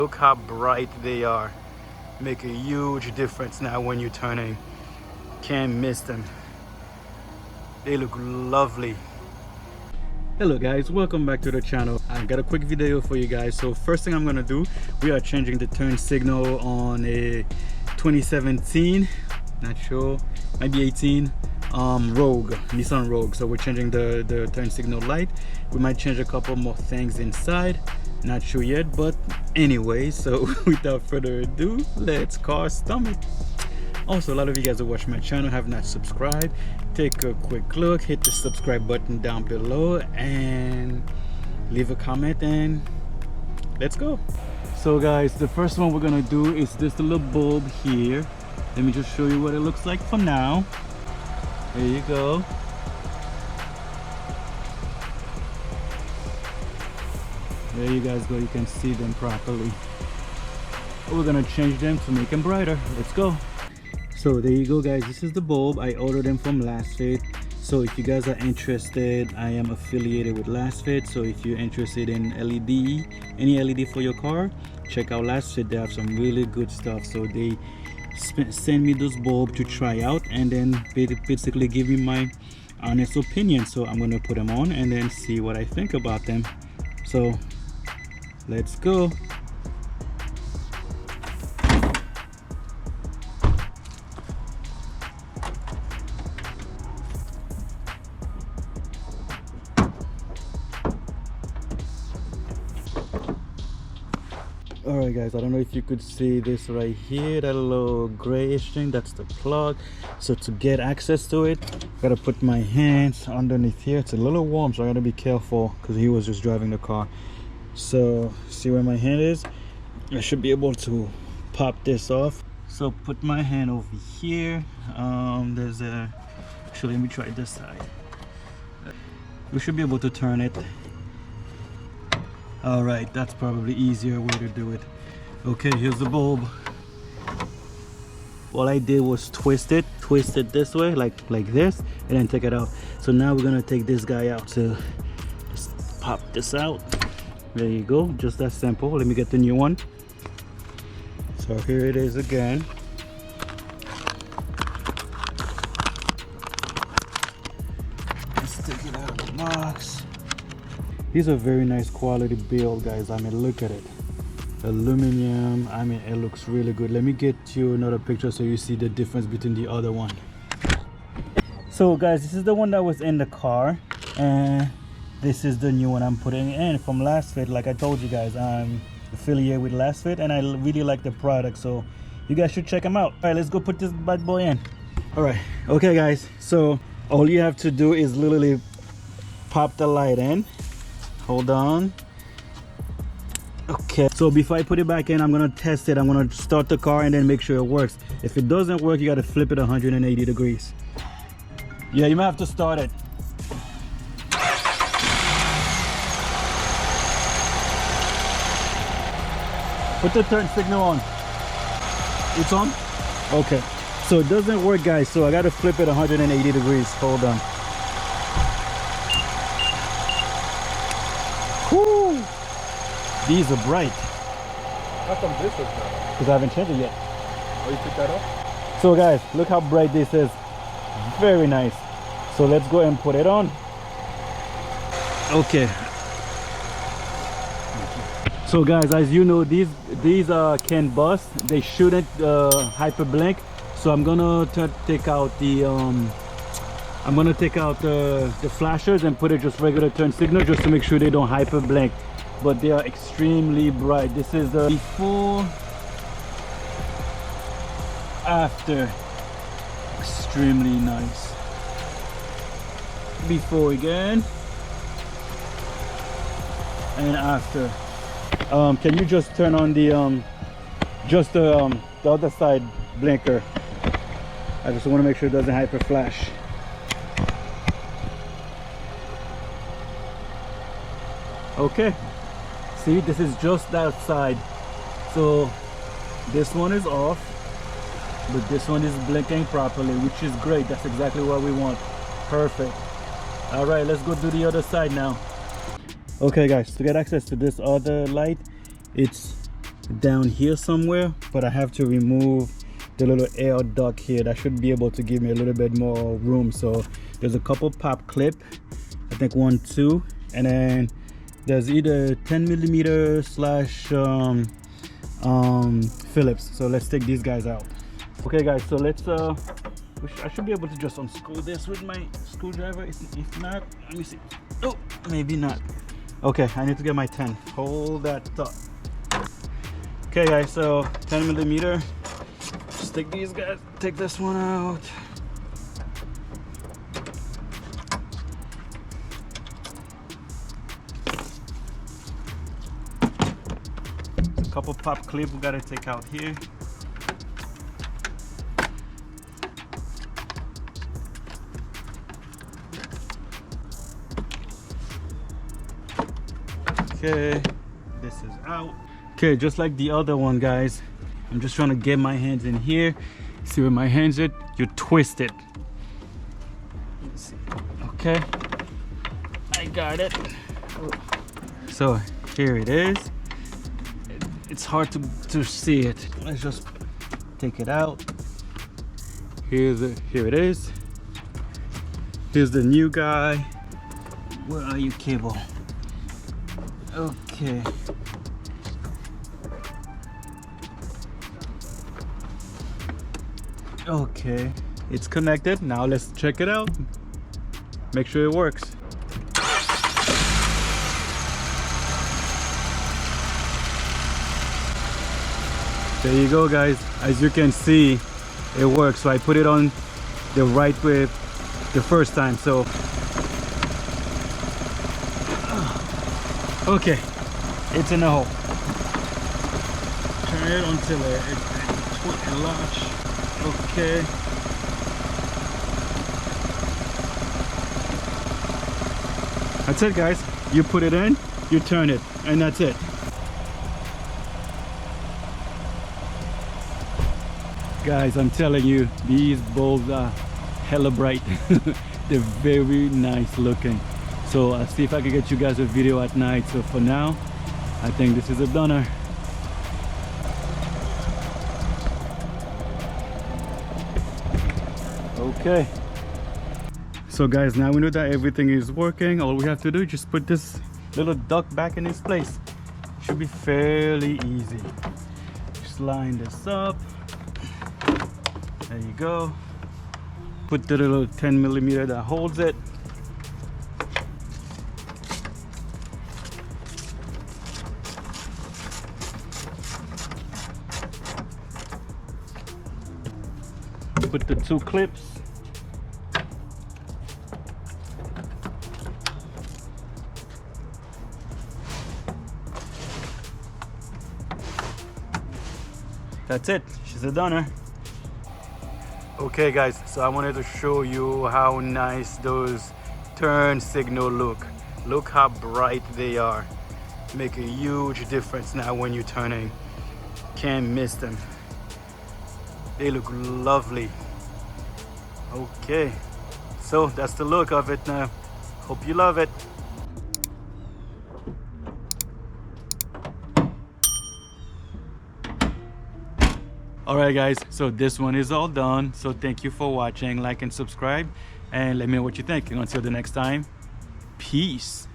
Look how bright they are. Make a huge difference now when you're turning. Can't miss them. They look lovely. Hello guys, welcome back to the channel. I got a quick video for you guys. So first thing I'm gonna do, we are changing the turn signal on a 2017, not sure, maybe 18 Rogue, Nissan Rogue. So we're changing the turn signal light. We might change a couple more things inside, not sure yet, but anyway, so without further ado, let's CarStomIt. Also, a lot of you guys who watch my channel have not subscribed. Take a quick look, hit the subscribe button down below and leave a comment, and let's go. So guys, the first one we're gonna do is this little bulb here. Let me just show you what it looks like for now. There you go. There you guys go, you can see them properly. We're gonna change them to make them brighter. Let's go. So there you go guys, this is the bulb. I ordered them from LastFit. So if you guys are interested, I am affiliated with LastFit. So if you're interested in LED, any LED for your car, check out LastFit. They have some really good stuff. So they send me this bulb to try out and then basically give me my honest opinion. So I'm gonna put them on and then see what I think about them. So let's go. Alright guys, I don't know if you could see this right here, that little grayish thing, that's the plug. So to get access to it, I gotta put my hands underneath here. It's a little warm, so I gotta be careful because he was just driving the car. So see where my hand is? I should be able to pop this off. So put my hand over here. Actually, let me try this side. We should be able to turn it. All right, that's probably easier way to do it. Okay, here's the bulb. All I did was twist it this way, like this, and then take it out. So now we're gonna take this guy out. So just pop this out. There you go, just that simple. Let me get the new one. So here it is again. Let's take it out of the box. These are very nice quality build, guys. I mean, look at it. Aluminum. I mean, it looks really good. Let me get you another picture so you see the difference between the other one. So guys, this is the one that was in the car, and this is the new one I'm putting in from LastFit. Like I told you guys, I'm affiliated with LastFit and I really like the product, so you guys should check them out. All right, let's go put this bad boy in. All right, okay guys, so all you have to do is literally pop the light in. Hold on. Okay, so before I put it back in, I'm gonna test it. I'm gonna start the car and then make sure it works. If it doesn't work, you gotta flip it 180 degrees. Yeah, you might have to start it. Put the turn signal on. It's on? Okay. So it doesn't work, guys, so I gotta flip it 180 degrees. Hold on. Whoo! These are bright. How come this is not? Because I haven't changed it yet. Oh, you took that off? So guys, look how bright this is. Very nice. So let's go and put it on. Okay. So guys, as you know, these can bust. They shouldn't hyper blink. So I'm gonna take out the the flashers and put it just regular turn signal just to make sure they don't hyper blink. But they are extremely bright. This is the before, after. Extremely nice. Before again, and after. Can you just turn on the the other side blinker? I just want to make sure it doesn't hyper flash. Okay, see, this is just that side. So this one is off, but this one is blinking properly, which is great. That's exactly what we want. Perfect. All right, let's go do the other side now. Okay guys, to get access to this other light, it's down here somewhere, but I have to remove the little air duct here. That should be able to give me a little bit more room. So there's a couple pop clip, I think 1, 2, and then there's either 10mm slash Phillips. So let's take these guys out. Okay guys, so let's I should be able to just unscrew this with my screwdriver. If not, let me see. Oh, maybe not. Okay, I need to get my 10. Hold that thought. Okay guys, so 10mm. Just take these guys, take this one out. There's a couple pop clips we gotta take out here. Okay, this is out. Okay, just like the other one, guys, I'm just trying to get my hands in here. See where my hands are? You twist it. Let's see. Okay, I got it. So here it is. It's hard to see it. Let's just take it out. Here it is. Here's the new guy. Where are you, cable? Okay. Okay, it's connected. Now let's check it out. Make sure it works. There you go, guys. As you can see, it works. So I put it on the right way the first time. So okay, it's in the hole. Turn it until it latch. Okay. That's it, guys. You put it in, you turn it, and that's it. Guys, I'm telling you, these bulbs are hella bright. They're very nice looking. So I'll see if I can get you guys a video at night. So for now, I think this is a donor. Okay, so guys, now we know that everything is working. All we have to do is just put this little duct back in its place. Should be fairly easy. Just line this up. There you go. Put the little 10mm that holds it. Put the 2 clips. That's it. She's a donor. Okay guys, so I wanted to show you how nice those turn signal look. Look how bright they are. Make a huge difference now when you're turning. Can't miss them. They look lovely. Okay, so that's the look of it now. Hope you love it. Alright guys, so this one is all done. So thank you for watching. Like and subscribe, and let me know what you think. And until the next time, peace.